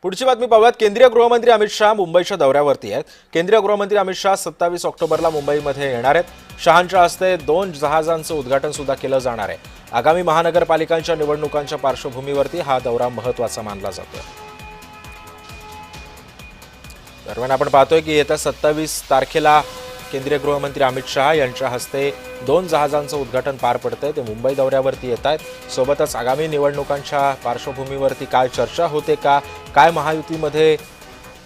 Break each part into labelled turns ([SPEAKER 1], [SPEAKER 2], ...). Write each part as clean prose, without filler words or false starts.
[SPEAKER 1] पुढची बातमी पाहूयात। केंद्रीय गृहमंत्री अमित शहा मुंबईच्या दौऱ्यावरती आहेत। केंद्रीय गृहमंत्री अमित शहा 27 ऑक्टोबरला मुंबईमध्ये येणार आहेत। शहांच्या हस्ते 2 जहाजांचं उद्घाटन सुद्धा केलं जाणार आहे। आगामी महानगरपालिकांच्या निवडणुकांच्या पार्श्वभूमीवरती हा दौरा महत्त्वाचा मानला जातोय। दरम्यान आपण पाहतोय की येत्या 27 तारखेला केंद्रीय गृहमंत्री अमित शहा यांच्या हस्ते 2 जहाजांचं उद्घाटन पार पडतंय। ते मुंबई दौऱ्यावरती येत आहेत। सोबतच आगामी निवडणुकांच्या पार्श्वभूमीवरती काय चर्चा होते का, काय महायुतीमध्ये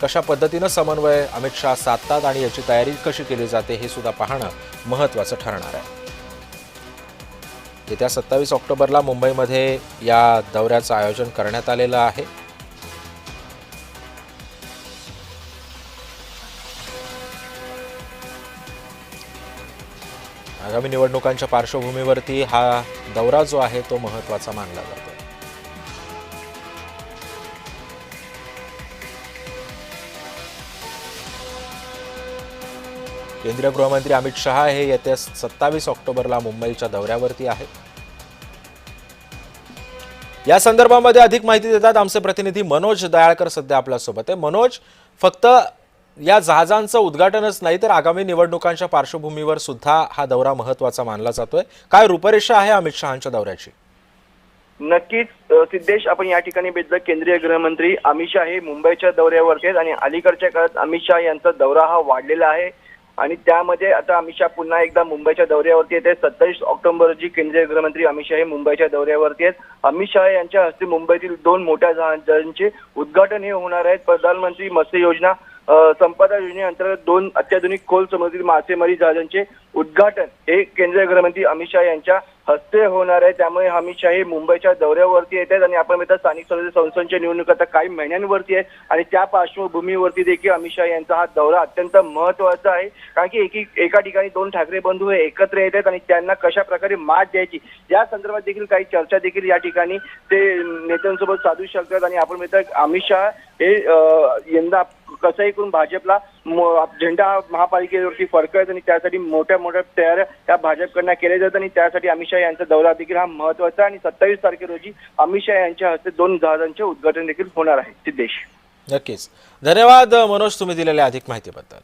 [SPEAKER 1] कशा पद्धतीनं समन्वय अमित शहा साधतात आणि याची तयारी कशी केली जाते हे सुद्धा पाहणं महत्त्वाचं ठरणार आहे। येत्या 27 ऑक्टोबरला मुंबईमध्ये या दौऱ्याचं आयोजन करण्यात आलेलं आहे। आगामी निवडणुकांच्या पार्श्वभूमीवरती हा दौरा जो आहे तो महत्त्वाचा मानला जातो। केंद्रीय गृहमंत्री अमित शहा हे येत्या 27 ऑक्टोबरला मुंबईच्या दौऱ्यावरती आहेत। या संदर्भामध्ये अधिक माहिती देतात आमचे प्रतिनिधी मनोज दयाळकर सध्या आपल्यासोबत आहे। मनोज, फक्त या जहाजांचं उद्घाटनच नाही तर आगामी निवडणुकांच्या पार्श्वभूमीवर सुद्धा हा दौरा महत्त्वाचा मानला जातोय। काय रूपरेषा आहे अमित शहांच्या दौऱ्याची?
[SPEAKER 2] नक्कीच सिद्धेश, आपण या ठिकाणी भेटलं। केंद्रीय गृहमंत्री अमित शहा हे मुंबईच्या दौऱ्यावरती आहेत आणि अलीकडच्या काळात अमित शहा यांचा दौरा हा वाढलेला आहे आणि त्यामध्ये आता अमित शहा पुन्हा एकदा मुंबईच्या दौऱ्यावरती येते। 27 ऑक्टोबर रोजी केंद्रीय गृहमंत्री अमित शहा हे मुंबईच्या दौऱ्यावरती आहेत। अमित शहा यांच्या हस्ते मुंबईतील 2 मोठ्या जहाजांचे उद्घाटन हे होणार आहे। प्रधानमंत्री मत्स्य योजना संपदा योजनेअंतर्गत 2 अत्याधुनिक खोल समुद्री मासेमारी जहाजांचे उद्घाटन हे केंद्रीय गृहमंत्री अमित शहा यांच्या हस्ते होणार आहे। त्यामुळे अमित शहा हे मुंबईच्या दौऱ्यावरती येत आहेत आणि आपण म्हणतात स्थानिक स्वराज्य संस्थांच्या निवडणूक आता काही महिन्यांवरती आहे आणि त्या पार्श्वभूमीवरती देखील अमित शहा यांचा हा दौरा अत्यंत महत्त्वाचा आहे। कारण की एका ठिकाणी 2 ठाकरे बंधू हे एकत्र येत आहेत आणि त्यांना कशा प्रकारे मात द्यायची या संदर्भात देखील काही चर्चा देखील या ठिकाणी ते नेत्यांसोबत साधू शकतात आणि आपण म्हणतात अमित शहा हे यंदा कसंही करून भाजपला झेंडा महापालिकेवरती फडकवत आणि त्यासाठी मोठ्या मोठ्या तयाऱ्या त्या भाजपकडनं केल्या जातात आणि त्यासाठी अमित शहा यांचा दौरा देखील हा महत्त्वाचा आणि 27 तारखे रोजी अमित शहा यांच्या हस्ते 2 जहाजांचे उद्घाटन देखील होणार आहे। सिद्धेश,
[SPEAKER 1] नक्कीच धन्यवाद मनोज, तुम्ही दिलेल्या अधिक माहितीबद्दल।